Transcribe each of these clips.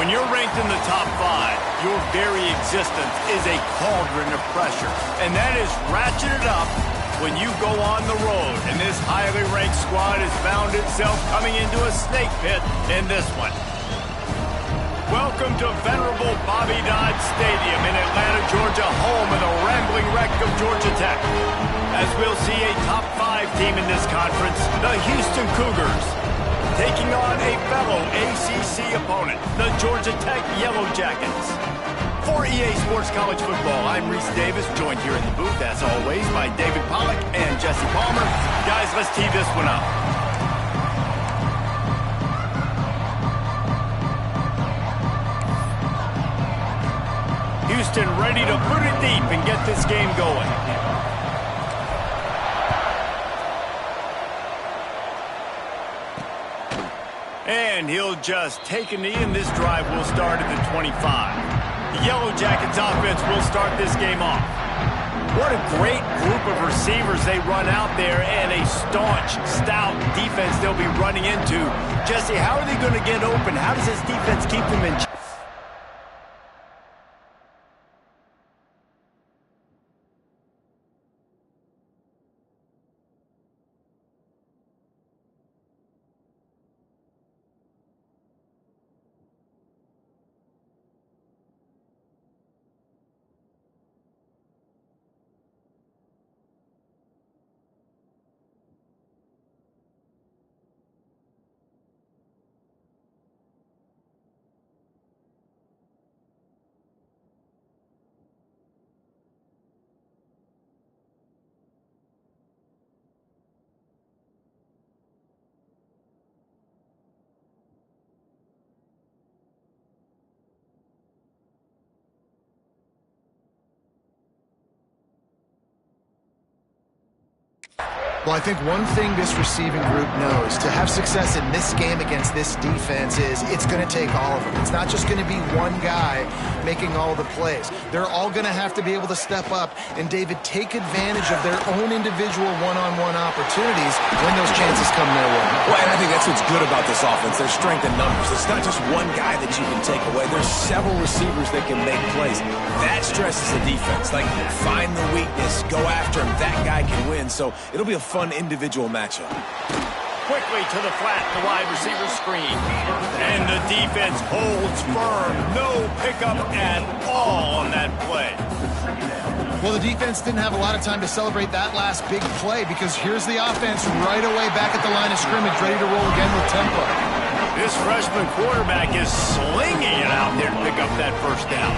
When you're ranked in the top 5, your very existence is a cauldron of pressure. And that is ratcheted up when you go on the road. And this highly ranked squad has found itself coming into a snake pit in this one. Welcome to venerable Bobby Dodd Stadium in Atlanta, Georgia, home of the rambling wreck of Georgia Tech. As we'll see a top 5 team in this conference, the Houston Cougars, taking on a fellow ACC opponent, the Georgia Tech Yellow Jackets. For EA Sports College Football, I'm Reese Davis, joined here in the booth, as always, by David Pollack and Jesse Palmer. Guys, let's tee this one up. Houston ready to put it deep and get this game going. And he'll just take a knee, and this drive will start at the 25. The Yellow Jackets offense will start this game off. What a great group of receivers they run out there, and a staunch, stout defense they'll be running into. Jesse, how are they going to get open? How does this defense keep them in check? Well, I think one thing this receiving group knows, to have success in this game against this defense, is it's going to take all of them. It's not just going to be one guy making all the plays. They're all going to have to be able to step up and, David, take advantage of their own individual one-on-one opportunities when those chances come their way. Well, and I think that's what's good about this offense, their strength in numbers. It's not just one guy that you can take away. There's several receivers that can make plays. That stresses the defense. Like, find the weakness, go after him. That guy can win. So it'll be a fun individual matchup. Quickly to the flat, the wide receiver screen. And the defense holds firm. No pickup at all on that play. Well, the defense didn't have a lot of time to celebrate that last big play, because here's the offense right away back at the line of scrimmage, ready to roll again with tempo. This freshman quarterback is slinging it out there to pick up that first down.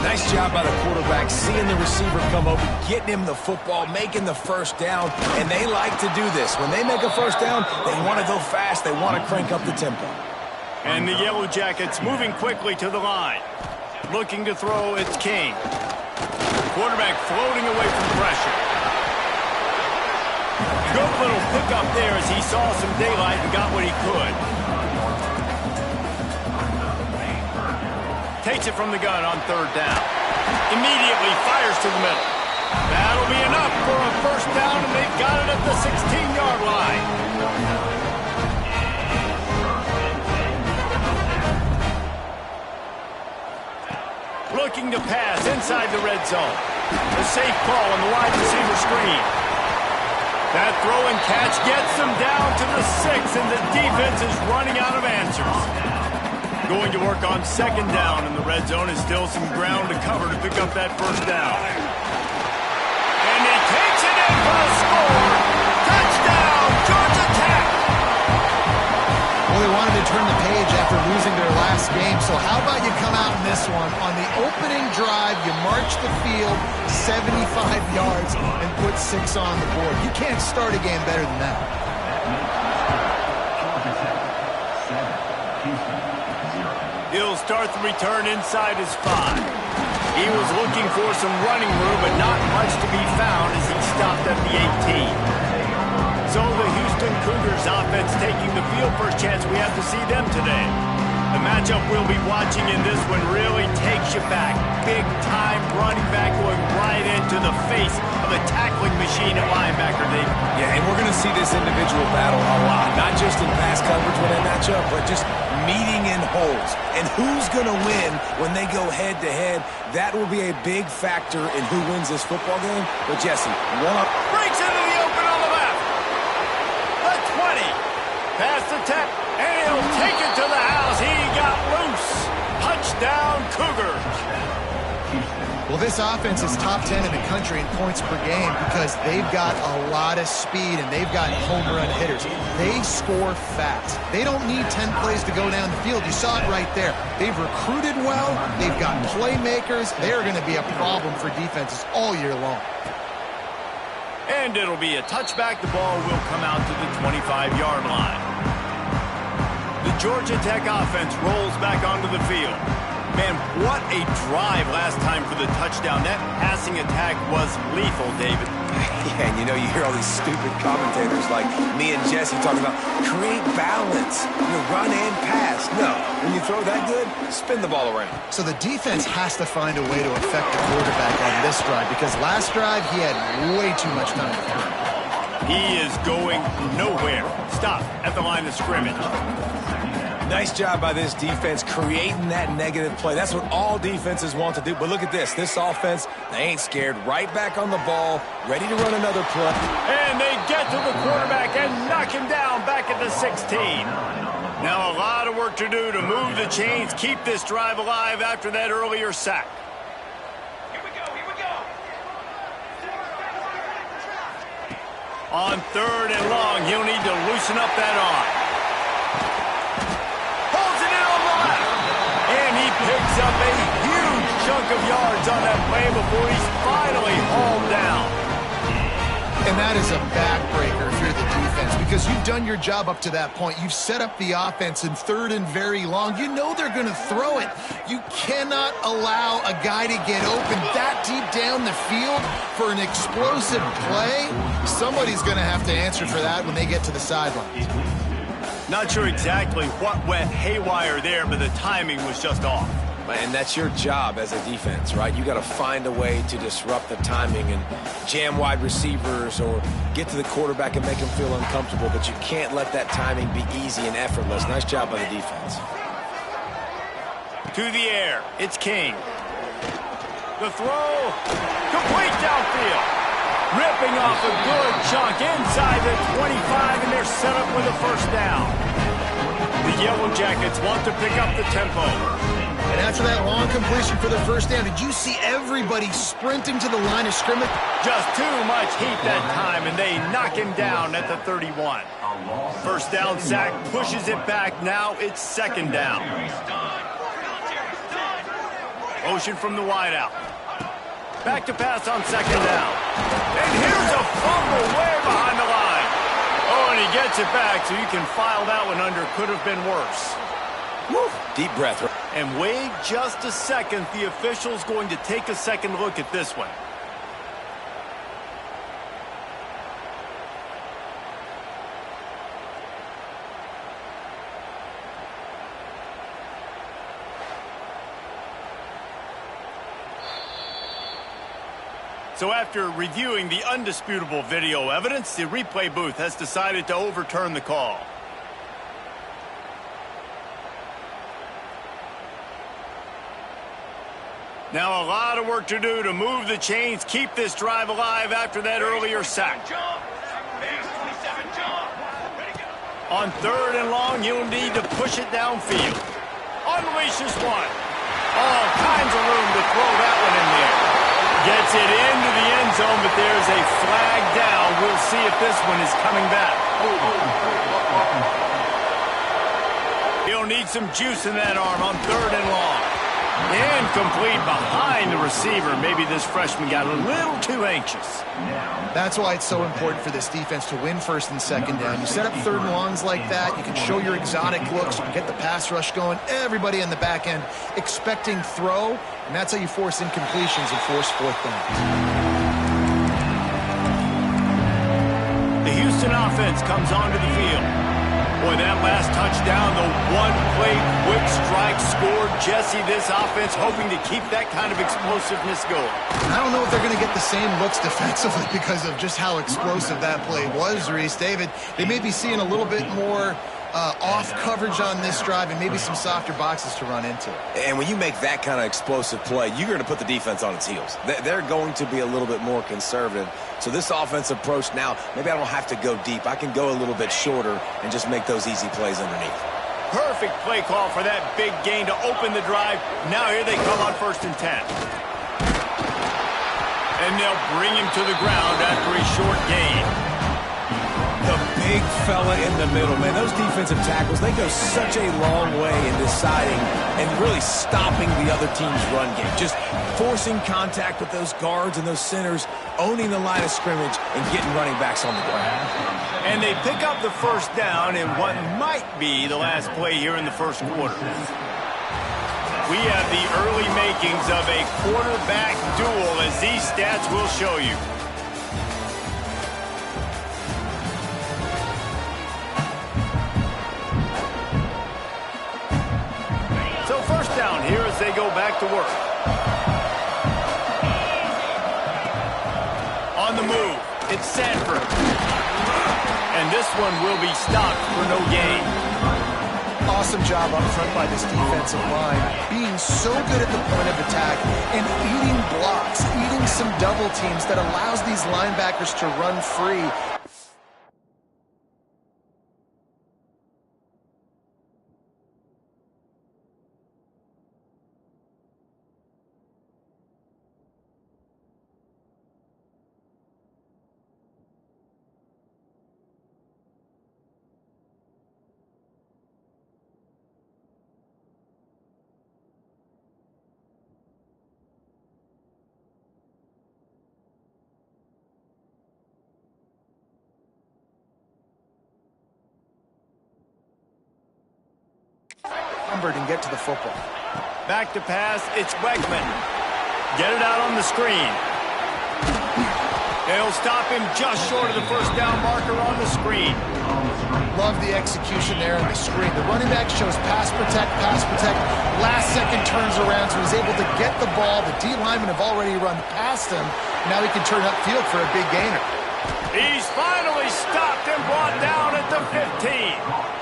Nice job by the quarterback, seeing the receiver come over, getting him the football, making the first down, and they like to do this. When they make a first down, they want to go fast, they want to crank up the tempo. And the Yellow Jackets moving quickly to the line. Looking to throw, it's King. Quarterback floating away from pressure. Good little pickup there as he saw some daylight and got what he could. Takes it from the gun on third down. Immediately fires to the middle. That'll be enough for a first down, and they've got it at the 16-yard line. Looking to pass inside the red zone. A safe call on the wide receiver screen. That throw and catch gets them down to the 6, and the defense is running out of answers. Going to work on second down, and the red zone is still some ground to cover to pick up that first down. And he takes it in for a score. Touchdown, Georgia Tech! Well, they wanted to turn the page after losing their last game, so how about you come out in this one? On the opening drive, you march the field 75 yards and put 6 on the board. You can't start a game better than that. He'll start the return inside his 5. He was looking for some running room, but not much to be found as he stopped at the 18. So the Houston Cougars offense taking the field. First chance we have to see them today. The matchup we'll be watching in this one really takes you back. Big time running back going right into the face of a tackling machine. machine at linebacker, Dave. Yeah, and we're going to see this individual battle a lot, not just in pass coverage when they match up, but just meeting in holes. And who's going to win when they go head-to-head? That will be a big factor in who wins this football game. But Jesse, one-up. Breaks into the open on the left. The 20. Pass the 10. And he'll take it to the house. He got loose. Touchdown, Cougars. Well, this offense is top 10 in the country in points per game because they've got a lot of speed and they've got home run hitters. They score fast. They don't need 10 plays to go down the field. You saw it right there. They've recruited well. They've got playmakers. They're going to be a problem for defenses all year long. And it'll be a touchback. The ball will come out to the 25-yard line. The Georgia Tech offense rolls back onto the field. Man, what a drive last time for the touchdown. That passing attack was lethal, David. Yeah, and you know, you hear all these stupid commentators like me and Jesse talking about create balance, run and pass. No, when you throw that good, spin the ball around. So the defense has to find a way to affect the quarterback on this drive because last drive he had way too much time to throw. He is going nowhere. Stop at the line of scrimmage. Nice job by this defense creating that negative play. That's what all defenses want to do. But look at this. This offense, they ain't scared. Right back on the ball, ready to run another play. And they get to the quarterback and knock him down back at the 16. Now a lot of work to do to move the chains, keep this drive alive after that earlier sack. Here we go. On 3rd and long, he'll need to loosen up that arm. Picks up a huge chunk of yards on that play before he's finally hauled down. And that is a backbreaker through the defense because you've done your job up to that point. You've set up the offense in 3rd and very long. You know they're going to throw it. You cannot allow a guy to get open that deep down the field for an explosive play. Somebody's going to have to answer for that when they get to the sidelines. Not sure exactly what went haywire there, but the timing was just off. And that's your job as a defense, right? You got to find a way to disrupt the timing and jam wide receivers or get to the quarterback and make him feel uncomfortable, but you can't let that timing be easy and effortless. Nice job by the defense. To the air, it's King. The throw, complete downfield. Ripping off a good chunk inside the 25, and they're set up with a first down. The Yellow Jackets want to pick up the tempo. And after that long completion for the first down, did you see everybody sprinting to the line of scrimmage? Just too much heat that time, and they knock him down at the 31. First down sack pushes it back. Now it's 2nd down. Motion from the wideout. Back to pass on 2nd down. And here's a fumble way behind the line. Oh, and he gets it back, so you can file that one under. Could have been worse. Woo. Deep breath. And wait just a second. The official's going to take a second look at this one. So after reviewing the undisputable video evidence, the replay booth has decided to overturn the call. Now a lot of work to do to move the chains, keep this drive alive after that earlier sack. On 3rd and long, you'll need to push it downfield. Unleashes one. All kinds of room to throw that one in there. Gets it into the end zone, but there's a flag down. We'll see if this one is coming back. He'll need some juice in that arm on 3rd and long. Incomplete behind the receiver. Maybe this freshman got a little too anxious. That's why it's so important for this defense to win 1st and 2nd down. You set up 3rd and longs like that. You can show your exotic looks. You can get the pass rush going. Everybody on the back end expecting throw, and that's how you force incompletions and force 4th down. The Houston offense comes onto the field. Boy, that last touchdown, the one-play quick strike scored. Jesse, this offense hoping to keep that kind of explosiveness going. I don't know if they're going to get the same looks defensively because of just how explosive that play was, Reese. David, they may be seeing a little bit more off coverage on this drive and maybe some softer boxes to run into. And when you make that kind of explosive play, you're going to put the defense on its heels. They're going to be a little bit more conservative. So this offensive approach now, maybe I don't have to go deep. I can go a little bit shorter and just make those easy plays underneath. Perfect play call for that big gain to open the drive. Now here they come on 1st and 10. And they'll bring him to the ground after a short gain. The big fella in the middle, man. Those defensive tackles, they go such a long way in deciding and really stopping the other team's run game. Just forcing contact with those guards and those centers, owning the line of scrimmage, and getting running backs on the ground. And they pick up the first down in what might be the last play here in the first quarter. We have the early makings of a quarterback duel, as these stats will show you. So first down here as they go back to work. On the move, it's Sanford. And this one will be stopped for no gain. Awesome job up front by this defensive line, being so good at the point of attack and eating blocks, eating some double teams that allows these linebackers to run free. And get to the football. Back to pass, it's Wegman. Get it out on the screen. They'll stop him just short of the first down marker on the screen. Love the execution there on the screen. The running back shows pass protect. Last second turns around, so he's able to get the ball. The D linemen have already run past him. Now he can turn upfield for a big gainer. He's finally stopped and brought down at the 15.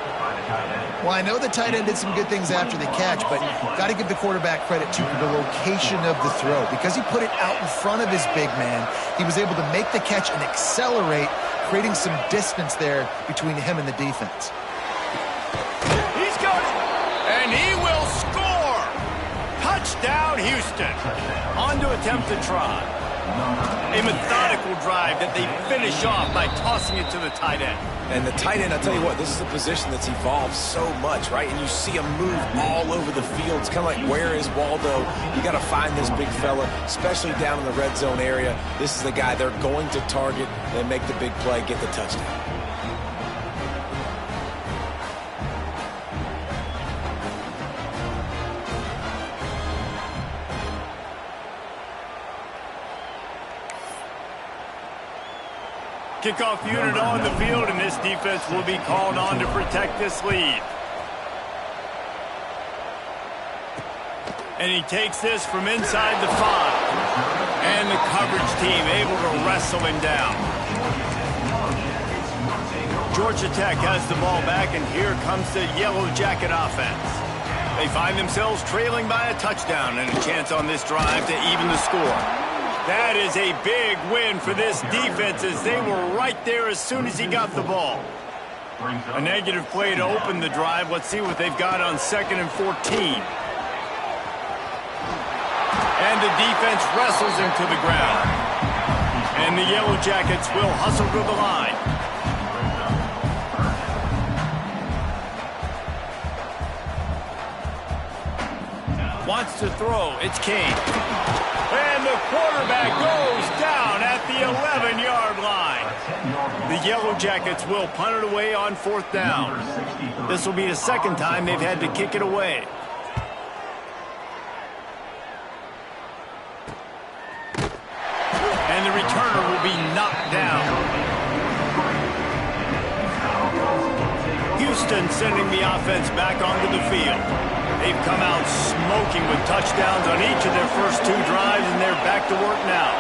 Well, I know the tight end did some good things after the catch, but got to give the quarterback credit to the location of the throw. Because he put it out in front of his big man, he was able to make the catch and accelerate, creating some distance there between him and the defense. He's got it, and he will score! Touchdown, Houston. On to attempt to try. A methodical drive that they finish off by tossing it to the tight end. And the tight end, I'll tell you what, this is a position that's evolved so much, right? And you see him move all over the field. It's kind of like, where is Waldo? You got to find this big fella, especially down in the red zone area. This is the guy they're going to target and make the big play, get the touchdown. Kickoff unit on the field, and this defense will be called on to protect this lead. And he takes this from inside the 5. And the coverage team able to wrestle him down. Georgia Tech has the ball back, and here comes the Yellow Jacket offense. They find themselves trailing by a touchdown and a chance on this drive to even the score. That is a big win for this defense, as they were right there as soon as he got the ball. A negative play to open the drive. Let's see what they've got on 2nd and 14. And the defense wrestles him to the ground. And the Yellow Jackets will hustle to the line. Wants to throw. It's King. And the quarterback goes down at the 11-yard line. The Yellow Jackets will punt it away on 4th down. This will be the second time they've had to kick it away. And the returner will be knocked down. Houston sending the offense back onto the field. They've come out smoking with touchdowns on each of their first 2 drives, and they're back to work now.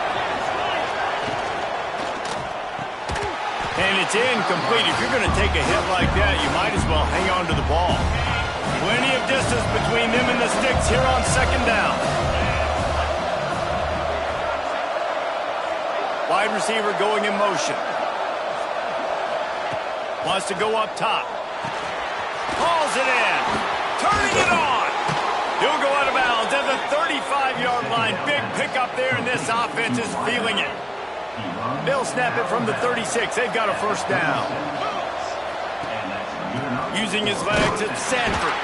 And it's incomplete. If you're going to take a hit like that, you might as well hang on to the ball. Plenty of distance between them and the sticks here on 2nd down. Wide receiver going in motion. Wants to go up top. Hauls it in. Turning it on. He'll go out of bounds at the 35-yard line. Big pickup there, and this offense is feeling it. They'll snap it from the 36. They've got a first down. Using his legs, it's Sanford.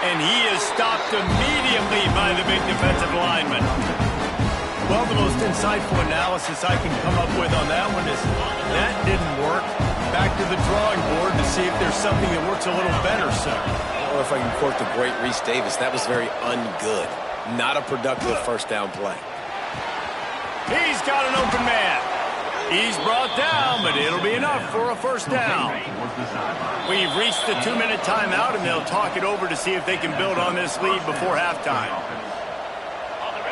And he is stopped immediately by the big defensive lineman. Well, the most insightful analysis I can come up with on that one is that didn't work. Back to the drawing board to see if there's something that works a little better, sir. Or if I can quote the great Reese Davis, that was very ungood. Not a productive first down play. He's got an open man. He's brought down, but it'll be enough for a first down. We've reached the 2-minute timeout, and they'll talk it over to see if they can build on this lead before halftime.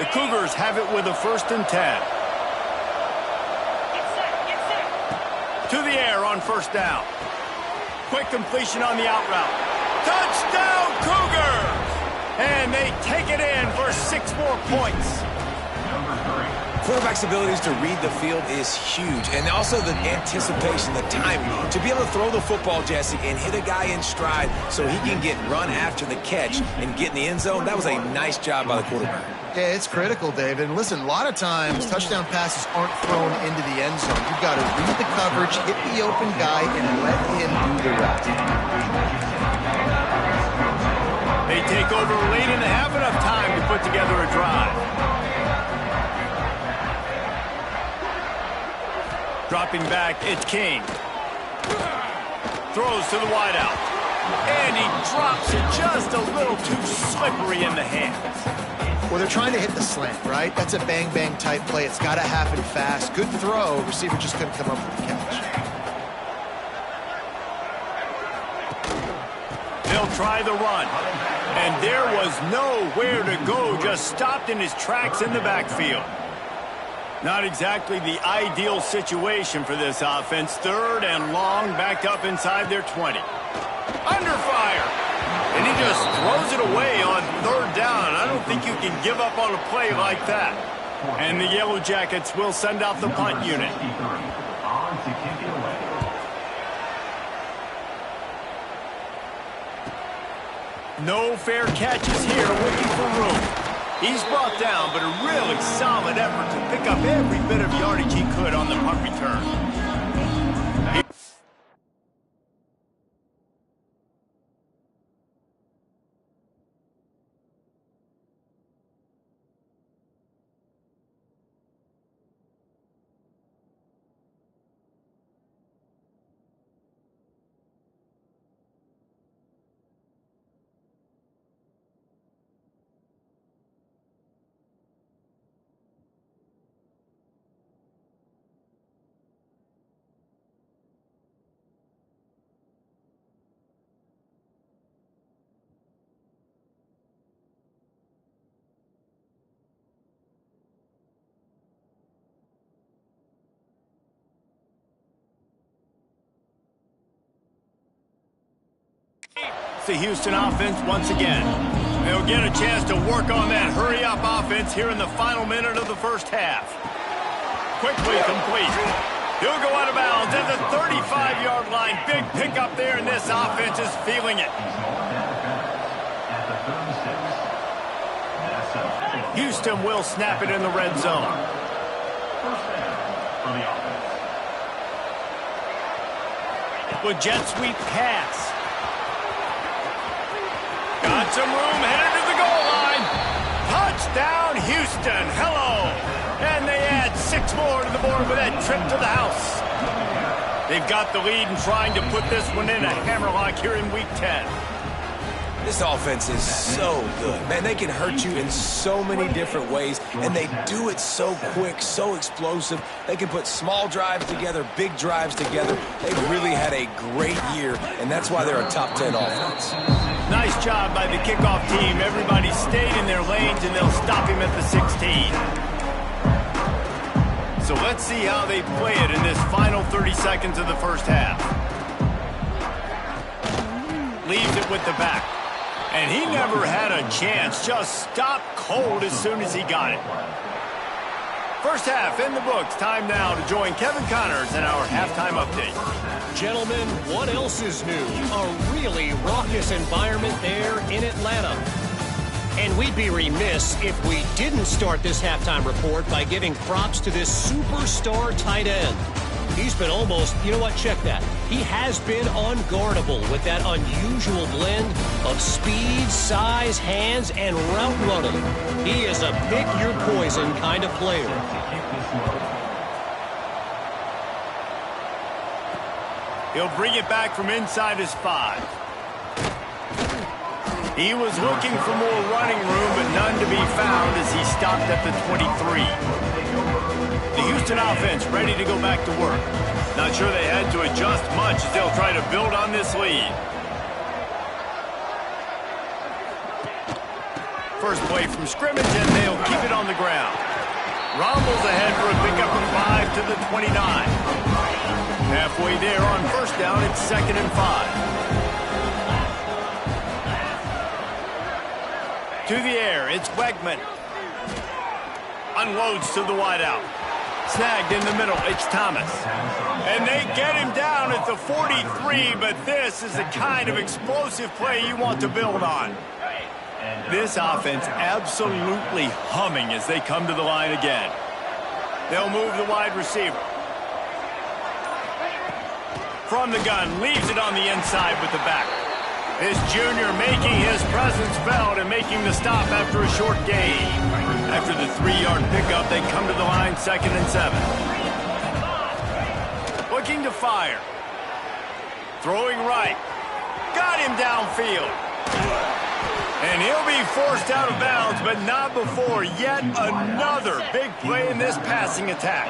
The Cougars have it with a 1st and 10. To the air on first down. Quick completion on the out route. Touchdown, Cougars! And they take it in for 6 more points. Quarterback's abilities to read the field is huge, and also the anticipation, the timing. To be able to throw the football, Jesse, and hit a guy in stride so he can get run after the catch and get in the end zone, that was a nice job by the quarterback. Yeah, it's critical, David. And listen, a lot of times touchdown passes aren't thrown into the end zone. You've got to read the coverage, hit the open guy, and let him do the rest. They take over late in the half, enough time to put together a drive. Dropping back, it's King. Throws to the wideout. And he drops it just a little too slippery in the hands. Well, they're trying to hit the slant, right? That's a bang-bang type play. It's got to happen fast. Good throw. Receiver just couldn't come up with the catch. They'll try the run. And there was nowhere to go. Just stopped in his tracks in the backfield. Not exactly the ideal situation for this offense. 3rd and long, backed up inside their 20. Under fire. And he just throws it away on 3rd down. I don't think you can give up on a play like that. And the Yellow Jackets will send out the punt unit. No fair catches here, looking for room. He's brought down, but a really solid effort to pick up every bit of yardage he could on the punt return. The Houston offense once again. They'll get a chance to work on that hurry-up offense here in the final minute of the first half. Quickly complete. He'll go out of bounds at the 35-yard line. Big pickup there, and this offense is feeling it. Houston will snap it in the red zone. With jet sweep pass. Got some room, headed to the goal line. Touchdown, Houston. Hello. And they add 6 more to the board with that trip to the house. They've got the lead and trying to put this one in a hammerlock here in Week 10. This offense is so good. Man, they can hurt you in so many different ways, and they do it so quick, so explosive. They can put small drives together, big drives together. They've really had a great year, and that's why they're a top 10 offense. Nice job by the kickoff team. Everybody stayed in their lanes, and they'll stop him at the 16. So let's see how they play it in this final 30 seconds of the first half. Leaves it with the back. And he never had a chance. Just stopped cold as soon as he got it. First half in the books. Time now to join Kevin Connors in our halftime update. Gentlemen, what else is new? A really raucous environment there in Atlanta. And we'd be remiss if we didn't start this halftime report by giving props to this superstar tight end. He's been almost, you know what, check that. He has been unguardable with that unusual blend of speed, size, hands, and route running. He is a pick-your-poison kind of player. He'll bring it back from inside his 5. He was looking for more running room, but none to be found as he stopped at the 23. The Houston offense ready to go back to work. Not sure they had to adjust much as they'll try to build on this lead. First play from scrimmage, and they'll keep it on the ground. Rommel's ahead for a pickup of 5 to the 29. Halfway there on first down, it's 2nd and 5. To the air, it's Wegman. Unloads to the wideout. Snagged in the middle, it's Thomas. And they get him down at the 43, but this is the kind of explosive play you want to build on. This offense absolutely humming as they come to the line again. They'll move the wide receiver. From the gun, leaves it on the inside with the back. This junior making his presence felt and making the stop after a short gain. After the 3-yard pickup, they come to the line 2nd and 7. Looking to fire. Throwing right. Got him downfield. And he'll be forced out of bounds, but not before yet another big play in this passing attack.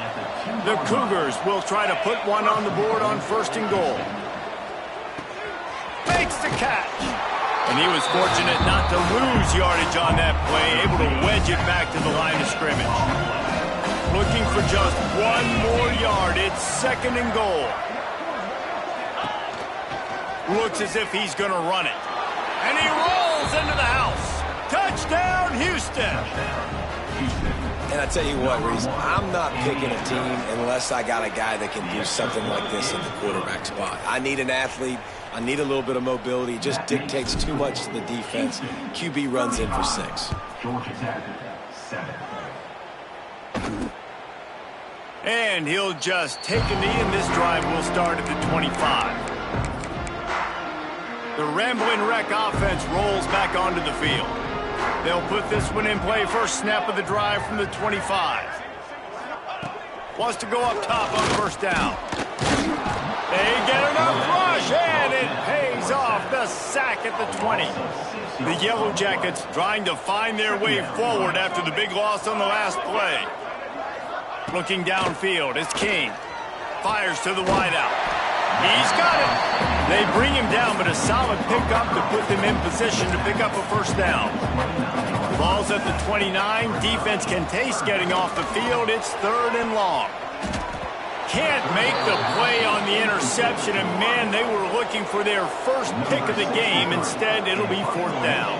The Cougars will try to put one on the board on 1st and goal. Makes the catch. And he was fortunate not to lose yardage on that play, able to wedge it back to the line of scrimmage. Looking for just one more yard. It's 2nd and goal. Looks as if he's going to run it. And he rolls into the house. Touchdown, Houston. And I tell you what, Reese, I'm not picking a team unless I got a guy that can do something like this at the quarterback spot. I need an athlete. I need a little bit of mobility. It just dictates too much to the defense. QB runs in for 6. And he'll just take a knee, and this drive will start at the 25. The Rambling Wreck offense rolls back onto the field. They'll put this one in play. First snap of the drive from the 25. Wants to go up top on first down. They get enough rush, and it pays off. The sack at the 20. The Yellow Jackets trying to find their way forward after the big loss on the last play. Looking downfield, it's King. Fires to the wideout. He's got it. They bring him down, but a solid pickup to put them in position to pick up a first down. Ball's at the 29. Defense can taste getting off the field. It's 3rd and long. Can't make the play on the interception, and man, they were looking for their first pick of the game. Instead, it'll be 4th down.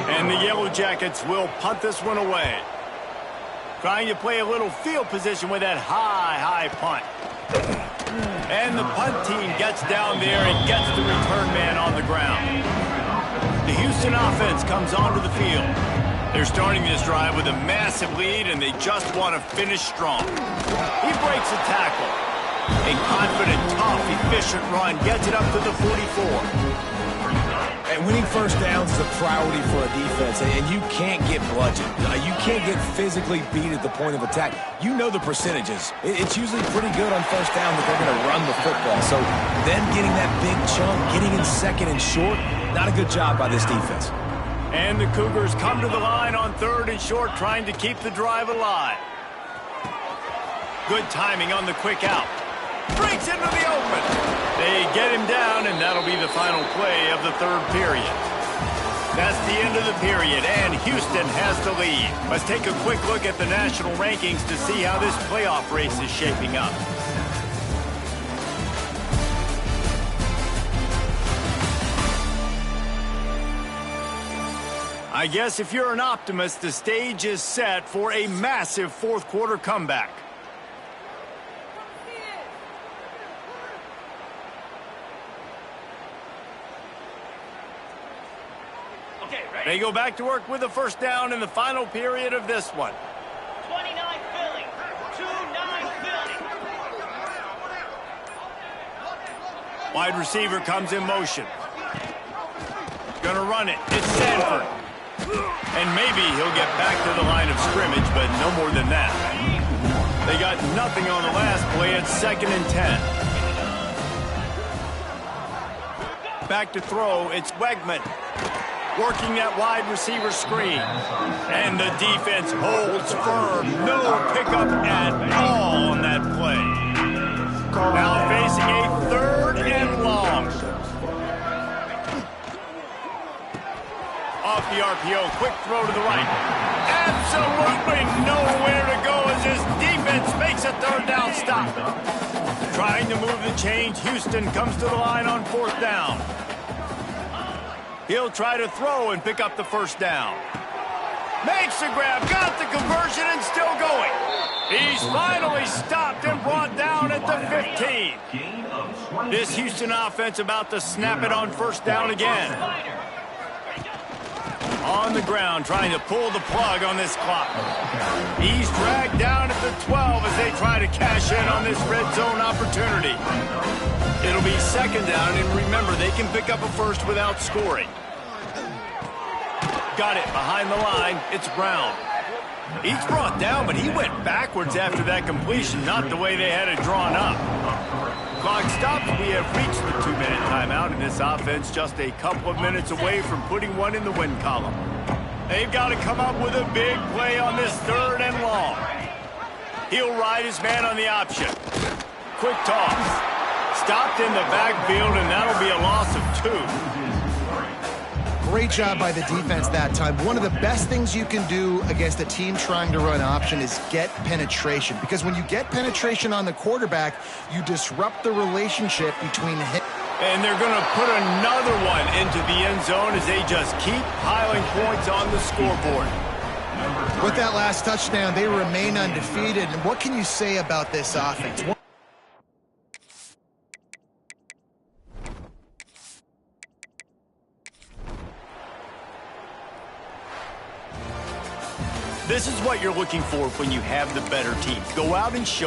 And the Yellow Jackets will punt this one away. Trying to play a little field position with that high punt. And the punt team gets down there and gets the return man on the ground. The Houston offense comes onto the field. They're starting this drive with a massive lead, and they just want to finish strong. He breaks a tackle. A confident, tough, efficient run gets it up to the 44. And winning first downs is a priority for a defense, and you can't get bludgeoned. You can't get physically beat at the point of attack. You know the percentages. It's usually pretty good on first down that they're going to run the football. So them getting that big chunk, getting in 2nd and short, Not a good job by this defense. And the Cougars come to the line on 3rd and short, trying to keep the drive alive. Good timing on the quick out. Breaks into the open. They get him down, and that'll be the final play of the 3rd period. That's the end of the period, and Houston has the lead. Let's take a quick look at the national rankings to see how this playoff race is shaping up. I guess if you're an optimist, the stage is set for a massive 4th quarter comeback. They go back to work with a first down in the final period of this one. 29 Philly. 2-9 Philly. Wide receiver comes in motion. Gonna run it. It's Sanford. And maybe he'll get back to the line of scrimmage, but no more than that. They got nothing on the last play. It's 2nd and 10. Back to throw. It's Wegman. Working that wide receiver screen. And the defense holds firm. No pickup at all on that play. Now facing a 3rd and long. Off the RPO, quick throw to the right. Absolutely nowhere to go as this defense makes a 3rd down stop. Trying to move the change, Houston comes to the line on 4th down. He'll try to throw and pick up the first down. Makes the grab, got the conversion, and still going. He's finally stopped and brought down at the 15. This Houston offense about to snap it on first down again. On the ground, trying to pull the plug on this clock. He's dragged down at the 12 as they try to cash in on this red zone opportunity. It'll be 2nd down, and remember, they can pick up a first without scoring. Got it behind the line. It's Brown. He's brought down, but he went backwards after that completion, not the way they had it drawn up. Clock stops. We have reached the 2-minute timeout, and this offense just a couple of minutes away from putting one in the win column. They've got to come up with a big play on this 3rd and long. He'll ride his man on the option. Quick toss. Stopped in the backfield, and that'll be a loss of 2. Great job by the defense that time. One of the best things you can do against a team trying to run option is get penetration. Because when you get penetration on the quarterback, you disrupt the relationship between him. And they're going to put another one into the end zone as they just keep piling points on the scoreboard. With that last touchdown, they remain undefeated. And what can you say about this offense? This is what you're looking for when you have the better team. Go out and show